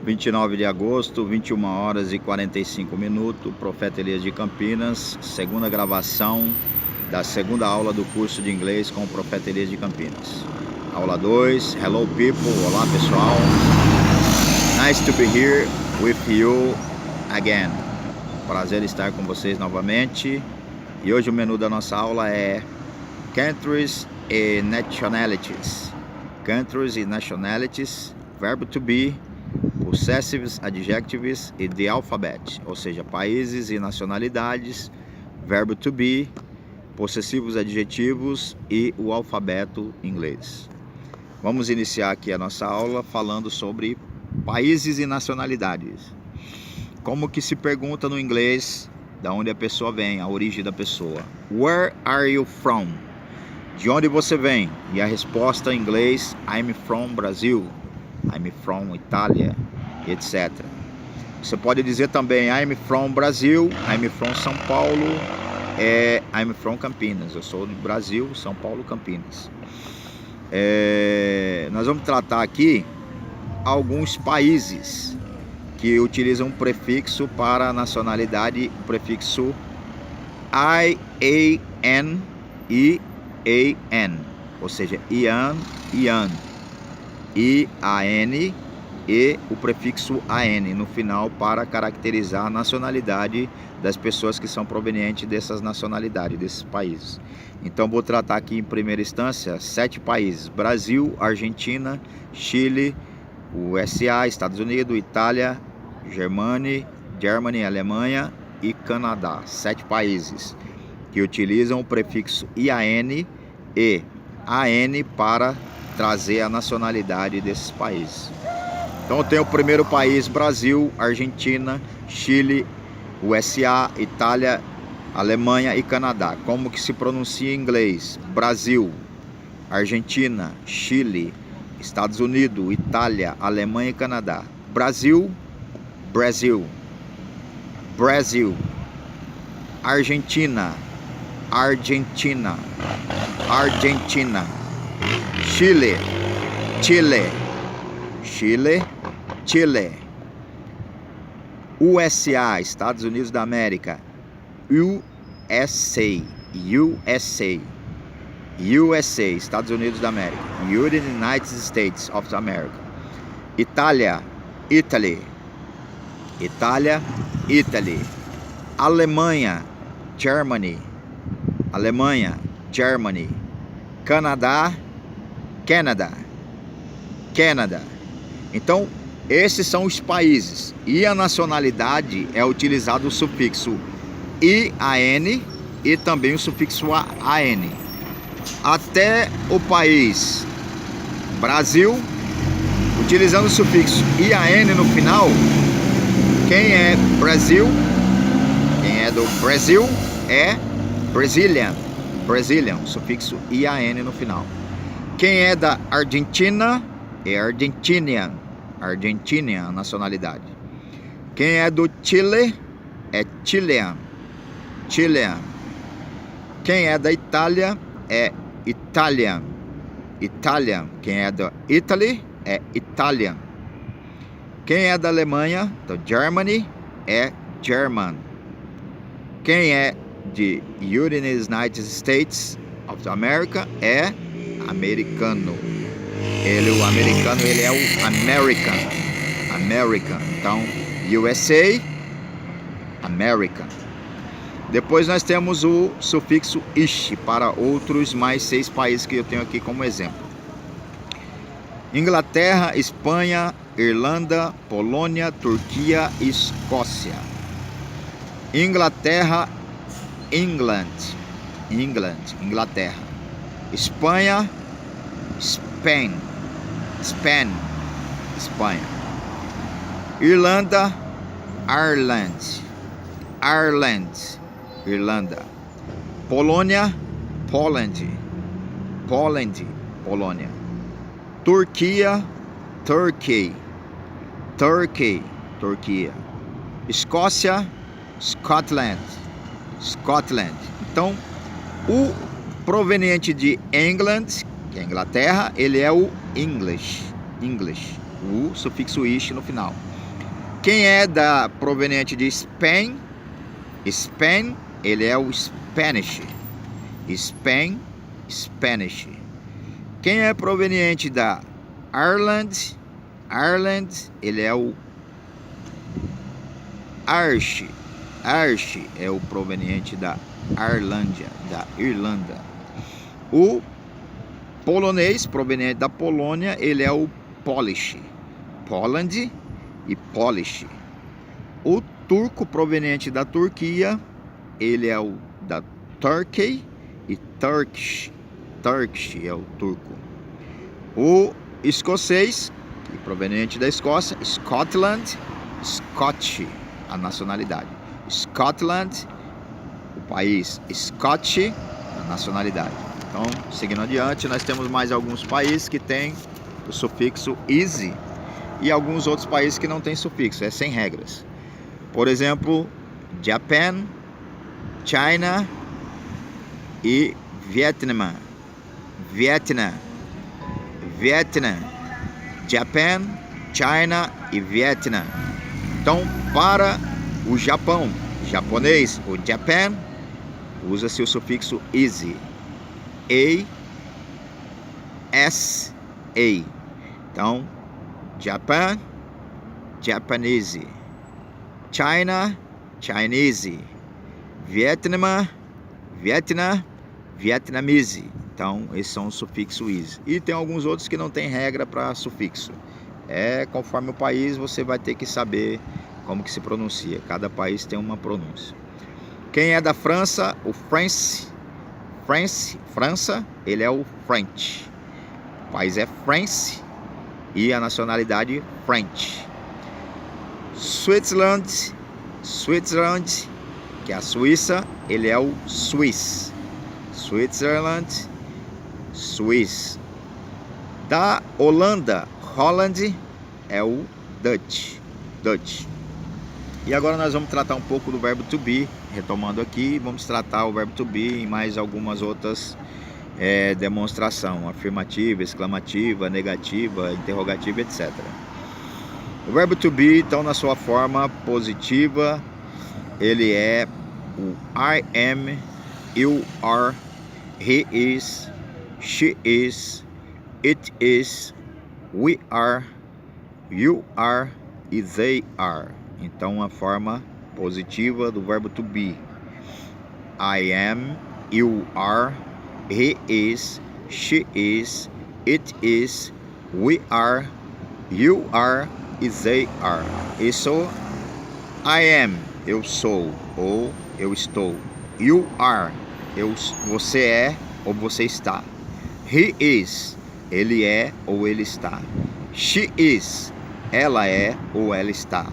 29 de agosto, 21 horas e 45 minutos, Profeta Elias de Campinas, segunda gravação da segunda aula do curso de inglês com o Profeta Elias de Campinas. Aula 2, hello people, olá pessoal, nice to be here with you again. Prazer estar com vocês novamente. E hoje o menu da nossa aula é Countries e Nationalities. Countries e Nationalities, verbo to be, possessives, adjectives e the alphabet, ou seja, países e nacionalidades, verbo to be, possessivos, adjetivos e o alfabeto inglês. Vamos iniciar aqui a nossa aula falando sobre países e nacionalidades. Como que se pergunta no inglês da onde a pessoa vem, a origem da pessoa? Where are you from? De onde você vem? E a resposta em inglês, I'm from Brazil, I'm from Itália, etc. Você pode dizer também I'm from Brasil, I'm from São Paulo, I'm from Campinas. Eu sou do Brasil, São Paulo, Campinas. Nós vamos tratar aqui alguns países que utilizam um prefixo para a nacionalidade, o prefixo IAN, ou seja, IAN, IAN, I-A-N e o prefixo AN no final para caracterizar a nacionalidade das pessoas que são provenientes dessas nacionalidades, desses países. Então vou tratar aqui em primeira instância 7 países: Brasil, Argentina, Chile, USA, Estados Unidos, Itália, Germany, Alemanha e Canadá. 7 países que utilizam o prefixo IAN e AN para trazer a nacionalidade desses países. Então eu tenho o primeiro país: Brasil, Argentina, Chile, USA, Itália, Alemanha e Canadá. Como que se pronuncia em inglês? Brasil, Argentina, Chile, Estados Unidos, Itália, Alemanha e Canadá. Brasil, Brasil. Brasil. Argentina, Argentina. Argentina. Chile, Chile. Chile, Chile. USA, Estados Unidos da América. USA, USA. USA, Estados Unidos da América. United States of America. Itália, Italy. Itália, Italy. Alemanha, Germany. Alemanha, Germany. Canadá, Canada. Canada. Então, esses são os países. E a nacionalidade é utilizado o sufixo IAN e também o sufixo AN. Até o país Brasil, utilizando o sufixo IAN no final, quem é Brasil, quem é do Brasil é Brazilian. Brazilian, sufixo IAN no final. Quem é da Argentina é Argentinian. Argentinian, a nacionalidade. Quem é do Chile é Chilean. Chilean. Quem é da Itália é Italian. Italian. Quem é da Italy é Italian. Quem é da Alemanha, da Germany, é German. Quem é de United States of America é americano. O americano, ele é o American. American. Então, USA, American. Depois nós temos o sufixo ish para outros mais 6 países que eu tenho aqui como exemplo: Inglaterra, Espanha, Irlanda, Polônia, Turquia e Escócia. Inglaterra, England, Inglaterra. Espanha, Spain, Espanha. Irlanda, Ireland, Irlanda. Polônia, Polônia. Turquia, Turkey, Turquia. Escócia, Scotland. Então, o proveniente de England, que é Inglaterra, ele é o English. o sufixo ish no final. Quem é proveniente de Spain, Spain, ele é o Spanish. Spain, Spanish. Quem é proveniente da Ireland, Ireland, ele é o Irish. Irish é o proveniente da Irlândia, da Irlanda. O polonês, proveniente da Polônia, ele é o Polish. Poland e Polish. O turco, proveniente da Turquia, ele é o da Turkey e Turkish. Turkish é o turco. O escocês, proveniente da Escócia, Scotland, Scotch, a nacionalidade. Scotland, o país, Scotch, a nacionalidade. Então, seguindo adiante, nós temos mais alguns países que têm o sufixo easy e alguns outros países que não têm sufixo, é sem regras. Por exemplo, Japan, China e Vietnã. Vietnã, Japan, China e Vietnã. Então, para o Japão, japonês, o Japan, usa-se o sufixo easy. A-S-A. Então, Japan, Japanese. China, Chinese. Vietnã, Vietnamese. Então, esses são os sufixos easy. E tem alguns outros que não tem regra para sufixo. Conforme o país, você vai ter que saber como que se pronuncia. Cada país tem uma pronúncia. Quem é da França, o França, ele é o French. O país é France e a nacionalidade French. Switzerland, que é a Suíça, ele é o Swiss. Switzerland, Swiss. Da Holanda, Holland, é o Dutch. E agora nós vamos tratar um pouco do verbo to be, retomando aqui, vamos tratar o verbo to be em mais algumas outras demonstração, afirmativa, exclamativa, negativa, interrogativa, etc. O verbo to be, então, na sua forma positiva, ele é o I am, you are, he is, she is, it is, we are, you are e they are. Então, a forma positiva do verbo to be. I am, you are, he is, she is, it is, we are, you are e they are. Isso, I am, eu sou ou eu estou. You are, você é ou você está. He is, ele é ou ele está. She is, ela é ou ela está.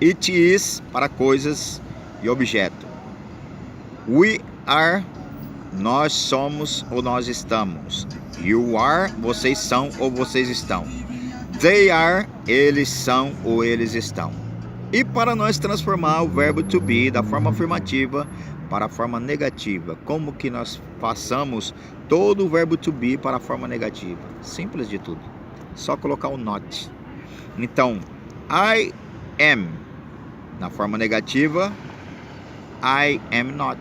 It is, para coisas e objeto. We are, nós somos ou nós estamos. You are, vocês são ou vocês estão. They are, eles são ou eles estão. E para nós transformar o verbo to be da forma afirmativa para a forma negativa, como que nós passamos todo o verbo to be para a forma negativa? Simples de tudo, só colocar o not. Então, I am, na forma negativa, I am not.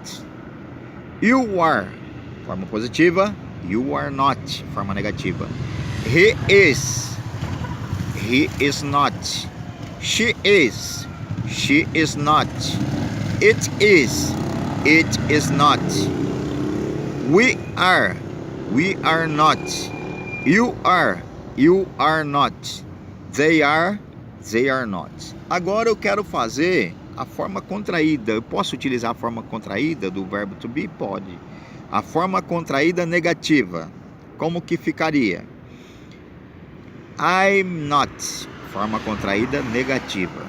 You are, forma positiva, you are not, forma negativa. He is not. She is not. It is not. We are not. You are not. They are not. Agora eu quero fazer a forma contraída. Eu posso utilizar a forma contraída do verbo to be? Pode. A forma contraída negativa, como que ficaria? I'm not, forma contraída negativa.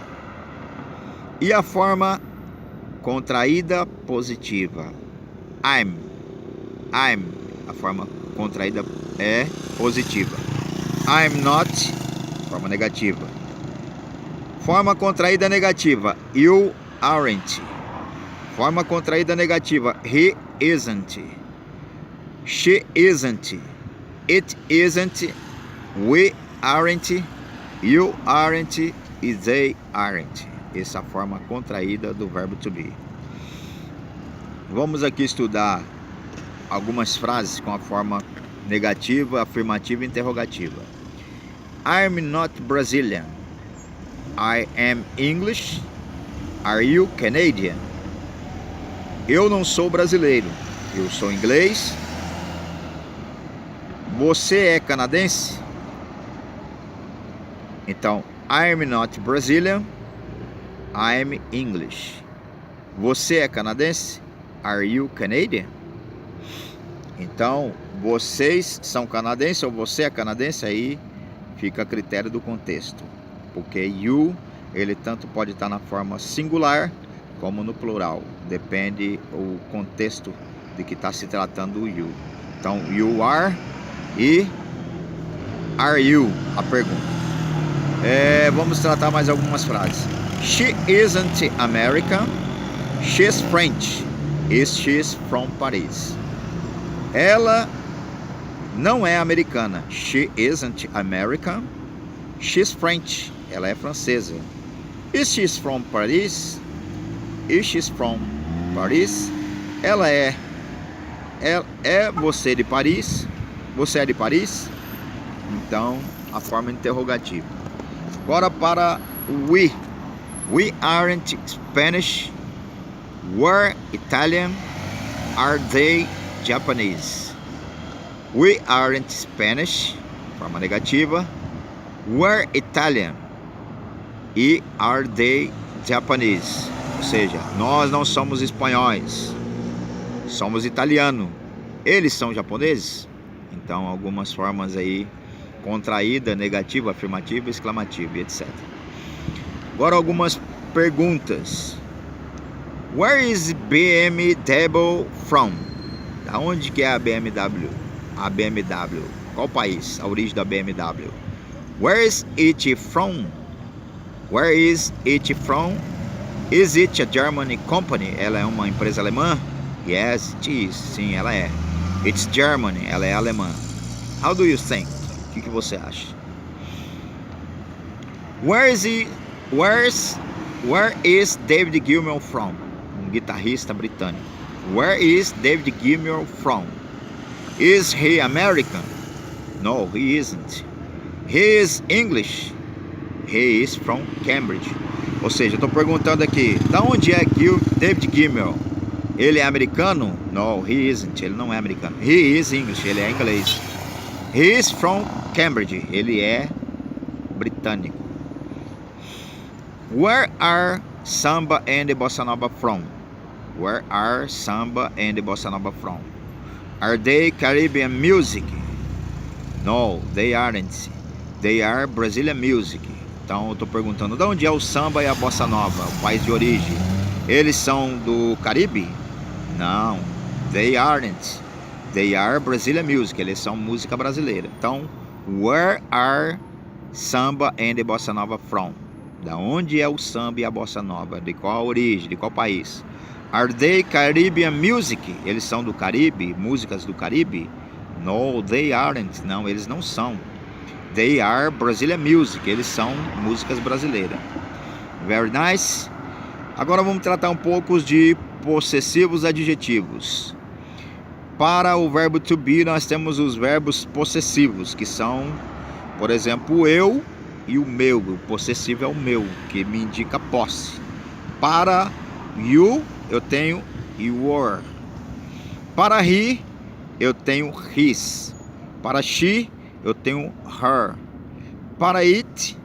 E a forma contraída positiva? I'm, a forma contraída é positiva. I'm not, forma negativa. Forma contraída negativa, you aren't. Forma contraída negativa, he isn't. She isn't. It isn't. We aren't. You aren't e they aren't. Essa é a forma contraída do verbo to be. Vamos aqui estudar algumas frases com a forma negativa, afirmativa e interrogativa. I'm not Brazilian. I am English. Are you Canadian? Eu não sou brasileiro. Eu sou inglês. Você é canadense? Então, I'm not Brazilian. I'm English. Você é canadense? Are you Canadian? Então, vocês são canadenses ou você é canadense? Aí fica a critério do contexto. Porque you, ele tanto pode estar na forma singular como no plural. Depende o contexto de que está se tratando o you. Então, you are e are you, a pergunta. Vamos tratar mais algumas frases. She isn't American. She's French. She's from Paris. Ela não é americana. She isn't American. She's French. Ela é francesa. Is she from Paris? Is she from Paris? Ela é você de Paris? Você é de Paris? Então, a forma interrogativa. Agora para we. We aren't Spanish. We're Italian. Are they Japanese? We aren't Spanish. Forma negativa. We're Italian. E are they Japanese? Ou seja, nós não somos espanhóis. Somos italianos. Eles são japoneses? Então, algumas formas aí. Contraída, negativa, afirmativa, exclamativa, etc. Agora algumas perguntas. Where is BMW from? Da onde que é a BMW? A BMW. Qual país? A origem da BMW. Where is it from? Where is it from? Is it a German company? Ela é uma empresa alemã? Yes, it is. Sim, ela é. It's Germany. Ela é alemã. How do you think? O que você acha? Where is David Gilmour from? Um guitarrista britânico. Where is David Gilmour from? Is he American? No, he isn't. He is English. He is from Cambridge. Ou seja, eu estou perguntando aqui, da onde é David Gilmour? Ele é americano? No, he isn't. Ele não é americano. He is English. Ele é inglês. He is from Cambridge. Ele é britânico. Where are samba and bossa nova from? Where are samba and bossa nova from? Are they Caribbean music? No, they aren't. They are Brazilian music. Então eu estou perguntando, de onde é o samba e a bossa nova, o país de origem? Eles são do Caribe? Não, they aren't. They are Brazilian music. Eles são música brasileira. Então, where are samba and bossa nova from? Da onde é o samba e a bossa nova? De qual origem? De qual país? Are they Caribbean music? Eles são do Caribe? Músicas do Caribe? No, they aren't. Não, eles não são. They are Brazilian music. Eles são músicas brasileiras. Very nice. Agora vamos tratar um pouco de possessivos adjetivos. Para o verbo to be, nós temos os verbos possessivos, que são, por exemplo, o eu e o meu. O possessivo é o meu, que me indica posse. Para you, eu tenho your. Para he, eu tenho his. Para she, eu tenho her. Para it,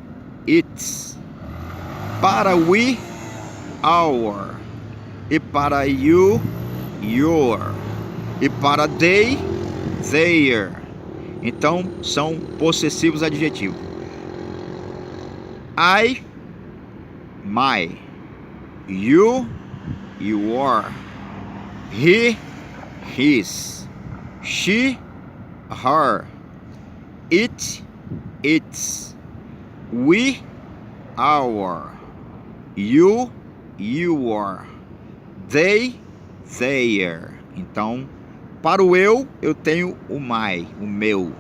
its. Para we, our. E para you, your. E para they, their. Então, são possessivos adjetivos. I, my. You, your. He, his. She, her. It, its. We, our. You, your. They, their. Então, para o eu tenho o my, o meu.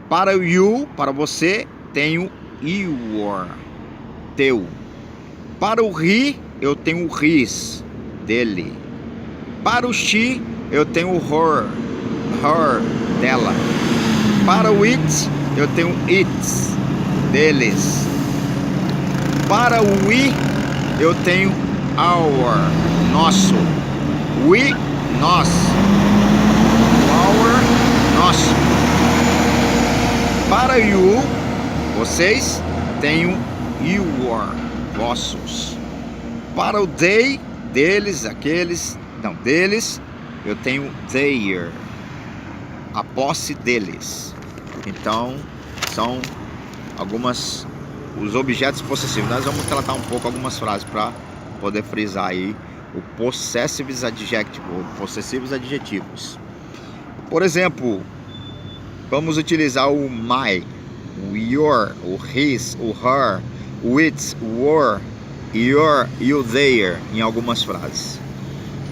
Para o you, para você, tenho your, teu. Para o he, eu tenho o his, dele. Para o she, eu tenho o her, dela. Para o it, eu tenho its, deles. Para o we, eu tenho our, nosso. We, nós. Our, nosso. Para you, vocês, tenho your, vossos. Para o they, deles, aqueles, não, deles, eu tenho their, a posse deles. Então, são os objetos possessivos. Nós vamos tratar um pouco algumas frases para poder frisar aí o possessives adjectives, possessivos adjetivos. Por exemplo, vamos utilizar o my, o your, o his, o her, o its, o were, your e o their em algumas frases.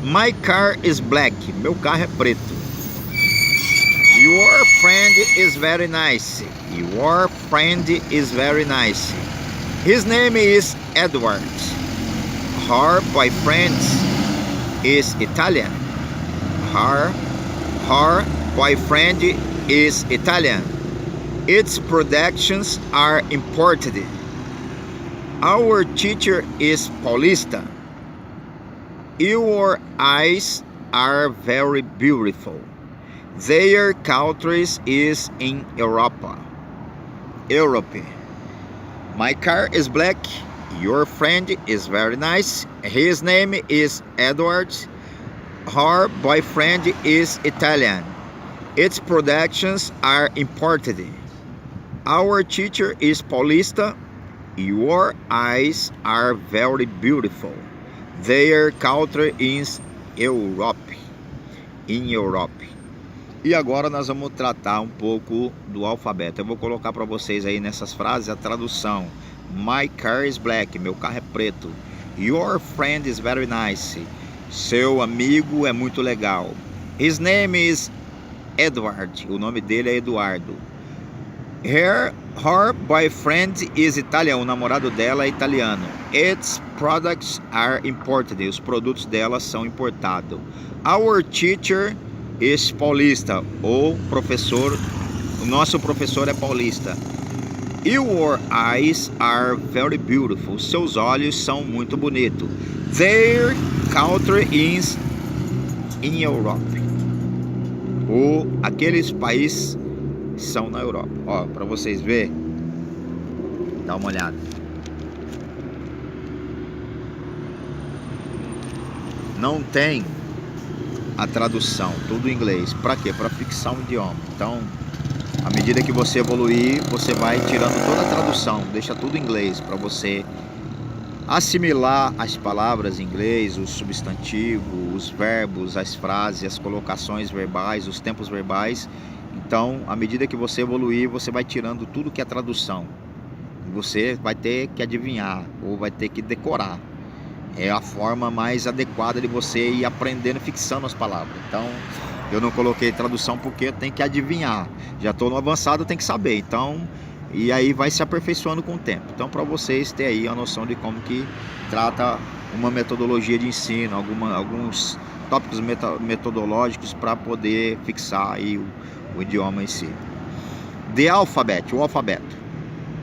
My car is black. Meu carro é preto. Your friend is very nice. Your friend is very nice. His name is Edward. Her boyfriend is Italian. Her boyfriend is Italian. Its productions are imported. Our teacher is Paulista. Your eyes are very beautiful. Their country is in Europe. My car is black. Your friend is very nice. His name is Edward. Her boyfriend is Italian. Its productions are imported. Our teacher is Paulista. Your eyes are very beautiful. Their country is Europe. In Europe. E agora nós vamos tratar um pouco do alfabeto. Eu vou colocar para vocês aí nessas frases a tradução. My car is black. Meu carro é preto. Your friend is very nice. Seu amigo é muito legal. His name is Edward. O nome dele é Eduardo. Her boyfriend is Italian. O namorado dela é italiano. Its products are imported. Os produtos dela são importados. Our teacher is paulista. O nosso professor é paulista. Your eyes are very beautiful. Seus olhos são muito bonitos. Their country is in Europe. Aqueles países são na Europa. Ó, para vocês verem, dá uma olhada. Não tem a tradução, tudo em inglês. Para quê? Para fixar um idioma. Então, à medida que você evoluir, você vai tirando toda a tradução, deixa tudo em inglês para você assimilar as palavras em inglês, os substantivos, os verbos, as frases, as colocações verbais, os tempos verbais. Então, à medida que você evoluir, você vai tirando tudo que é tradução. Você vai ter que adivinhar ou vai ter que decorar. É a forma mais adequada de você ir aprendendo, fixando as palavras. Então, eu não coloquei tradução porque tem que adivinhar. Já estou no avançado, tem que saber. Então, e aí vai se aperfeiçoando com o tempo. Então, para vocês terem aí a noção de como que trata uma metodologia de ensino, alguns tópicos metodológicos para poder fixar aí o idioma em si. The alphabet, o alfabeto.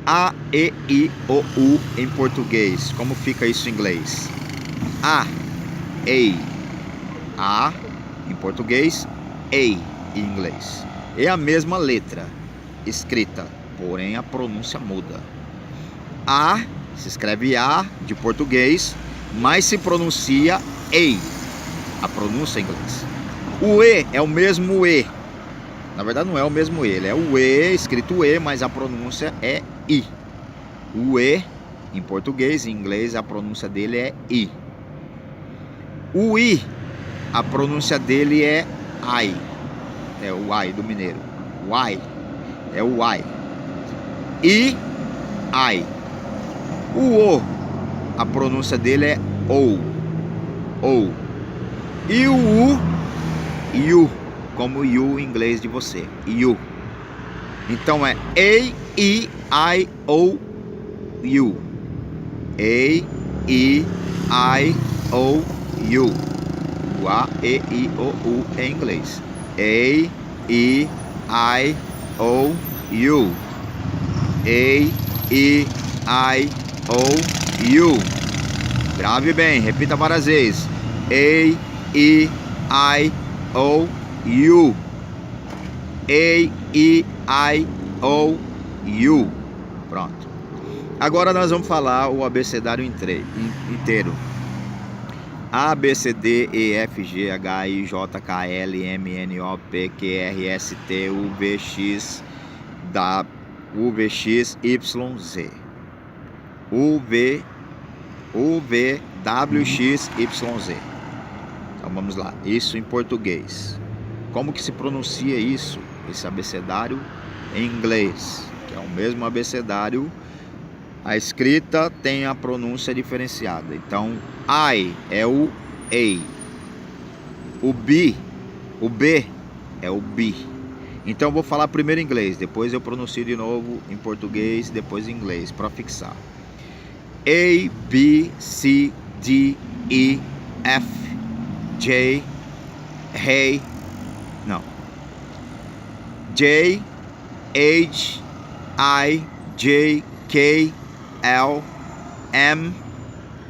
A, E, I, O, U em português. Como fica isso em inglês? A, E. A em português, E em inglês. É a mesma letra escrita, porém a pronúncia muda. A se escreve A de português, mas se pronuncia E. A pronúncia em inglês. O E é o mesmo E. Na verdade não é o mesmo E, ele é o E, escrito E, mas a pronúncia é I. O E em português, em inglês a pronúncia dele é I. O I, a pronúncia dele é I. É o I do mineiro. O I. É o I. I. O O, a pronúncia dele é O. O. E o U, You. Como you em inglês de você. You. Então é A, E, I, O, U. A, E, I, O, U. O A, E, I, O, U em inglês. A, E, I, O, U. A, E, I, O, U. Grave bem, repita várias vezes. A, E, I, O, U. A, E, I, O, U. Pronto. Agora nós vamos falar o abecedário inteiro. A, B, C, D, E, F, G, H, I, J, K, L, M, N, O, P, Q, R, S, T, U, V, X, Y, Z. U, V, W, X, Y, Z. Então vamos lá. Isso em português. Como que se pronuncia isso? Esse abecedário em inglês, que é o mesmo abecedário. A escrita tem a pronúncia diferenciada. Então, I é o A. O B é o B. Então, eu vou falar primeiro em inglês, depois eu pronuncio de novo em português, depois em inglês, para fixar. A, B, C, D, E, F, J, J, H, I, J, K, L, M,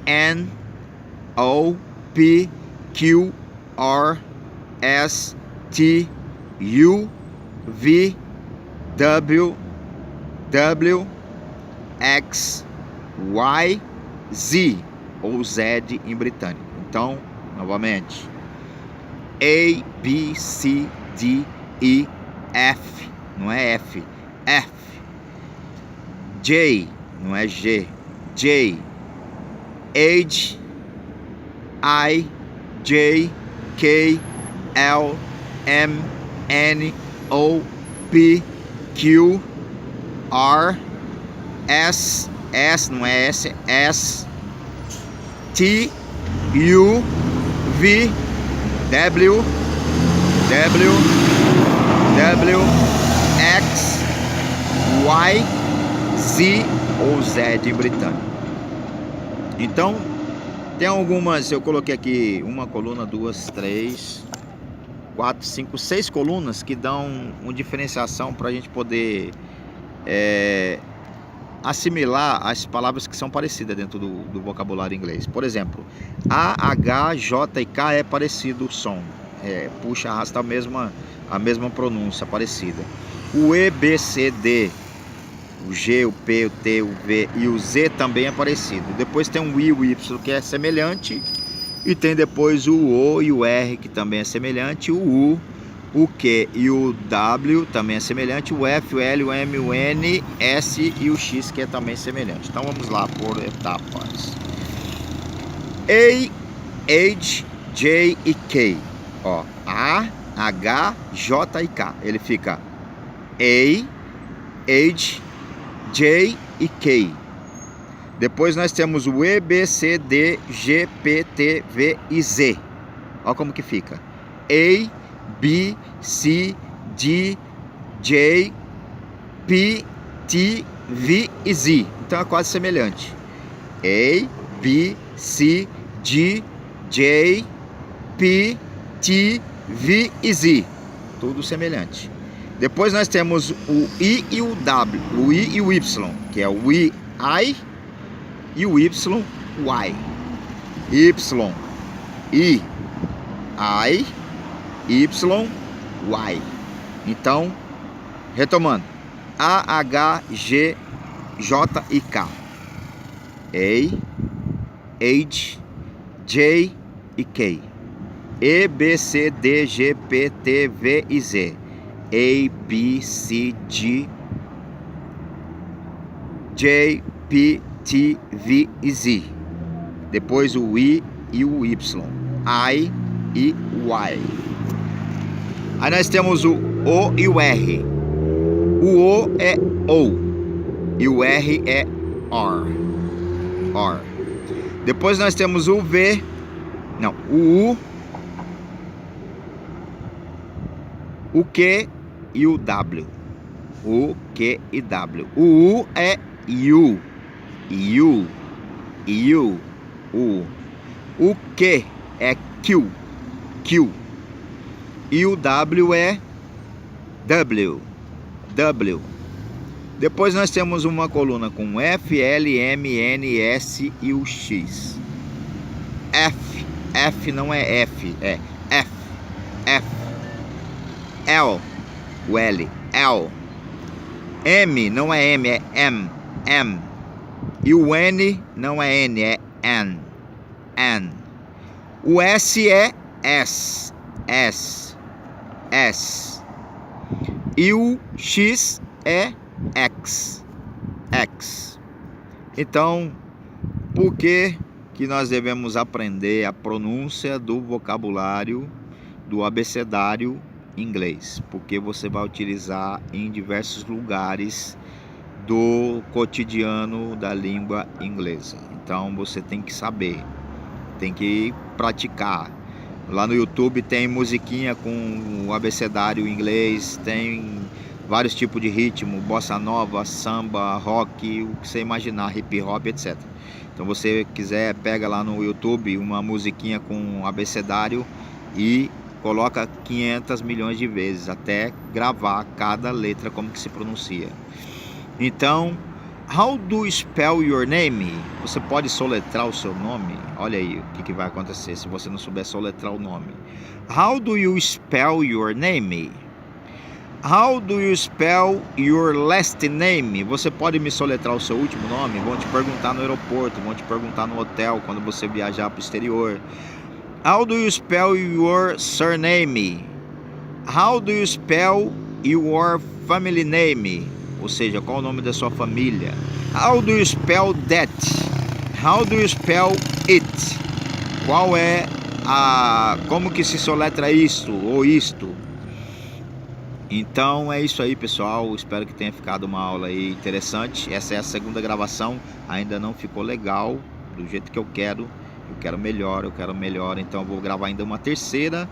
N, O, P, Q, R, S, T, U, V, W, X, Y, Z, ou Z em britânico. Então, novamente, A, B, C, D, E, F, não é F, F. J, não é G, J. H, I, J, K, L, M, N, O, P, Q, R, S, não é S, S, T, U, V, W, X, Y, Z ou Z em britânico. Então, tem algumas, eu coloquei aqui uma coluna, 2, 3, 4, 5, 6 colunas que dão uma diferenciação para a gente poder assimilar as palavras que são parecidas dentro do vocabulário inglês. Por exemplo, A, H, J e K é parecido o som, puxa, arrasta a mesma pronúncia parecida. O E, B, C, D, o G, o P, o T, o V e o Z também é parecido. Depois tem o I e o Y que é semelhante, e tem depois o O e o R que também é semelhante, o U, o Q e o W também é semelhante, o F, o L, o M, o N, S e o X que é também semelhante. Então vamos lá por etapas. A, H, J e K. Ó, A, H, J e K. Ele fica A, H, J e K. Depois nós temos o E, B, C, D, G, P, T, V e Z. Olha como que fica. A, B, C, D, J, P, T, V e Z. Então é quase semelhante. A, B, C, D, J, P, T, V e Z. Tudo semelhante. Depois nós temos o I e o W, o I e o Y, que é o I, e o Y, Y. Y, I, Y, Y. Então, retomando. A, H, G, J e K. A, H, J e K. E, B, C, D, G, P, T, V e Z. A, B, C, D, J, P, T, V e Z. Depois o I e o Y. I e Y. Aí nós temos o O e o R. O O é O e o R é R. R. Depois nós temos o V, não, o U, o Q e o W. O, Q e W. O U é U. U. O Q é Q. E o W é W. Depois nós temos uma coluna com F, L, M, N, S e o X. F não é F, é F. L, o L, L. M não é M, é M. E o N não é N, é N. O S é S. E o X é X. Então, por que nós devemos aprender a pronúncia do vocabulário do abecedário inglês? Porque você vai utilizar em diversos lugares do cotidiano da língua inglesa. Então você tem que saber, tem que praticar. Lá no YouTube tem musiquinha com o abecedário inglês, tem vários tipos de ritmo, bossa nova, samba, rock, o que você imaginar, hip hop, etc. Então você quiser, pega lá no YouTube uma musiquinha com abecedário e coloca 500 milhões de vezes até gravar cada letra como que se pronuncia. Então, how do you spell your name? Você pode soletrar o seu nome? Olha aí o que vai acontecer se você não souber soletrar o nome. How do you spell your name? How do you spell your last name? Você pode me soletrar o seu último nome? Vão te perguntar no aeroporto, vão te perguntar no hotel quando você viajar para o exterior. How do you spell your surname? How do you spell your family name? Ou seja, qual o nome da sua família? How do you spell that? How do you spell it? Qual é como que se soletra isto ou isto? Então é isso aí, pessoal. Espero que tenha ficado uma aula aí interessante. Essa é a segunda gravação. Ainda não ficou legal do jeito que eu quero. Eu quero melhor. Então eu vou gravar ainda uma terceira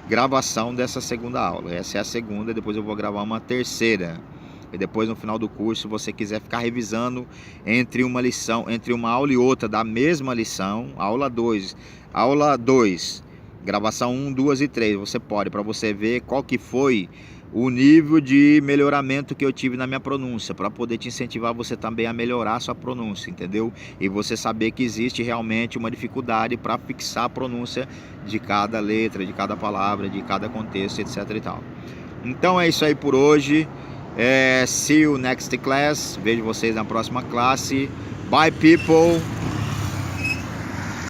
gravação dessa segunda aula. Essa é a segunda, depois eu vou gravar uma terceira. E depois no final do curso, se você quiser ficar revisando entre uma aula e outra da mesma lição, aula 2, gravação 1, 2 e 3, você pode, para você ver qual que foi o nível de melhoramento que eu tive na minha pronúncia, para poder te incentivar você também a melhorar a sua pronúncia, entendeu? E você saber que existe realmente uma dificuldade para fixar a pronúncia de cada letra, de cada palavra, de cada contexto, etc e tal. Então é isso aí por hoje. See you next class. Vejo vocês na próxima classe. Bye, people.